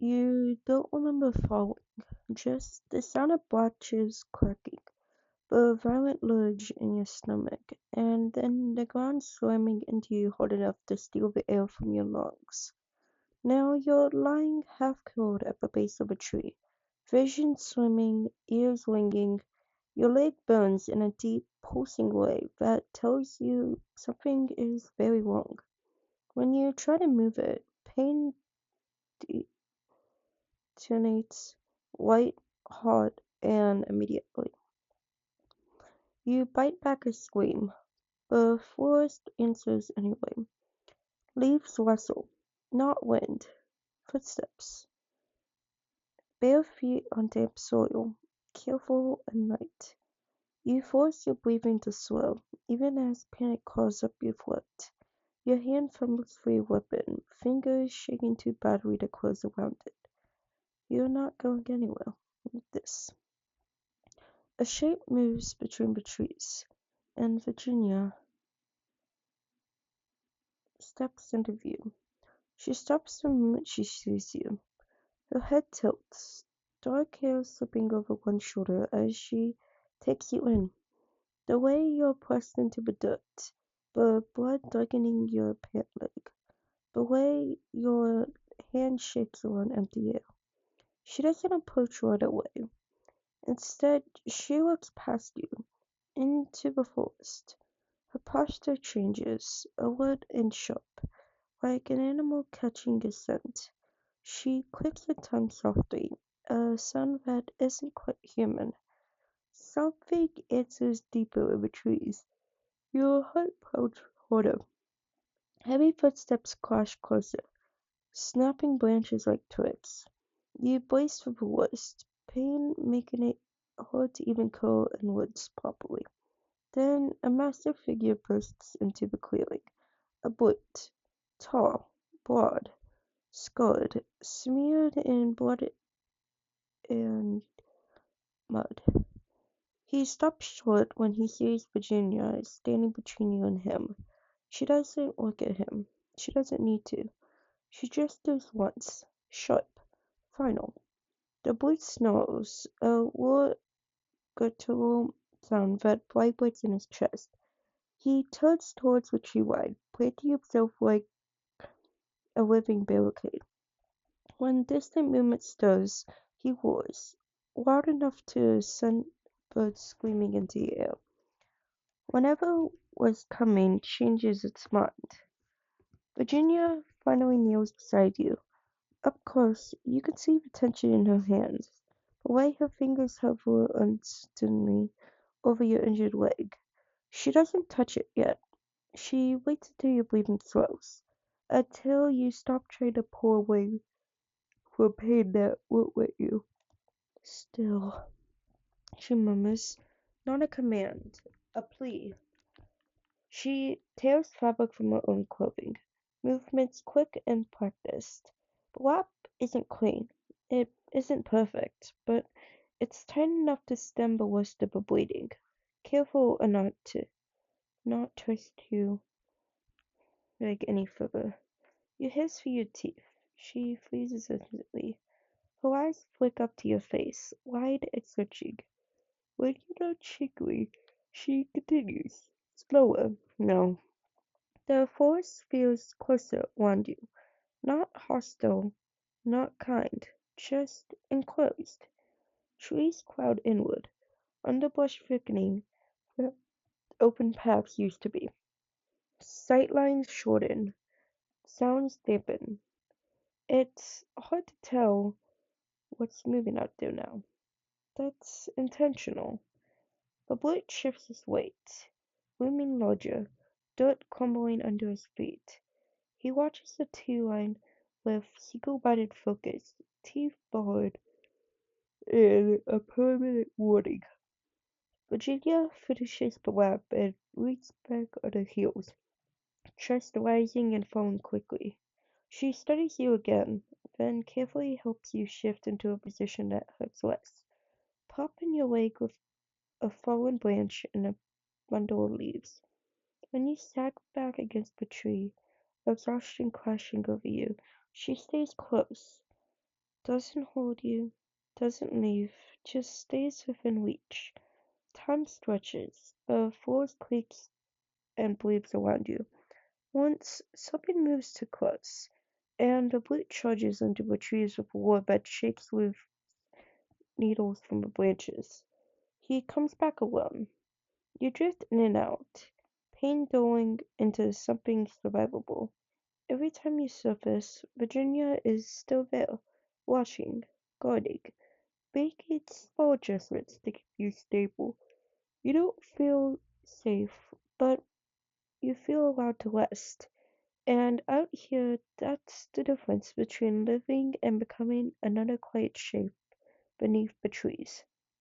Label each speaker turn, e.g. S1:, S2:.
S1: You don't remember falling, just the sound of branches cracking, a violent lurch in your stomach, and then the ground slamming into you hard enough to steal the air from your lungs. Now you're lying half killed at the base of a tree, vision swimming, ears ringing, your leg burns in a deep, pulsing way that tells you something is very wrong. When you try to move it, pain detonates white hot and immediately. You bite back a scream. The forest answers anyway. Leaves rustle, not wind. Footsteps. Bare feet on damp soil. Careful and light. You force your breathing to slow, even as panic calls up your throat. Your hand fumbles for your weapon, fingers shaking too badly to close around it. You're not going anywhere with this. A shape moves between the trees, and Virginia steps into view. She stops the moment she sees you. Her head tilts, dark hair slipping over one shoulder as she takes you in. The way you're pressed into the dirt, the blood darkening your pant leg, the way your hand shakes around empty air. She doesn't approach right away. Instead, she looks past you, into the forest. Her posture changes, alert and sharp, like an animal catching a scent. She clicks her tongue softly, a sound that isn't quite human. Something answers deeper in the trees. Your heart pounds harder. Heavy footsteps clash closer, snapping branches like twigs. You brace for the worst, pain making it hard to even curl inwards properly. Then a massive figure bursts into the clearing. A brute, tall, broad, scarred, smeared in blood and mud. He stops short when he sees Virginia standing between you and him. She doesn't look at him. She doesn't need to. She just does once. Sharp. Final. The brute snarls, a low guttural sound that vibrates in his chest. He turns towards the tree wide, planting himself like a living barricade. When distant movement stirs, he roars, loud enough to send birds screaming into the air. Whatever was coming changes its mind. Virginia finally kneels beside you. Up close, you can see the tension in her hands, the way her fingers hover uncertainly over your injured leg. She doesn't touch it yet. She waits until your breathing slows, until you stop trying to pull away from pain that won't let you. Still, she murmurs, not a command, a plea. She tears fabric from her own clothing, movements quick and practiced. The lap isn't clean. It isn't perfect, but it's tight enough to stem the worst of the bleeding. Careful enough to not twist you leg any further. You hiss through your teeth. She freezes instantly. Her eyes flick up to your face, wide and searching. When you don't shake me, she continues. Slower. No. The forest feels closer around you. Not hostile, not kind, just enclosed. Trees crowd inward, underbrush thickening where open paths used to be. Sightlines shorten, sounds dampen. It's hard to tell what's moving out there now. That's intentional. The bullet shifts his weight, looming larger, dirt crumbling under his feet. He watches the T-line with single-minded focus, teeth bared in a permanent warning. Virginia finishes the lap and leans back on her heels, chest rising and falling quickly. She studies you again, then carefully helps you shift into a position that hurts less. Propping your leg with a fallen branch and a bundle of leaves. When you sag back against the tree, exhaustion crashing over you, she stays close, Doesn't hold you, doesn't leave, just stays within reach. Time stretches, the force creaks and bleeds around you. Once something moves too close, and the brute charges into the trees with a roar that shakes with needles from the branches. He comes back alone. You drift in and out, pain going into something survivable. Every time you surface, Virginia is still there, watching, guarding, making small adjustments to keep you stable. You don't feel safe, but you feel allowed to rest. And out here, that's the difference between living and becoming another quiet shape beneath the trees.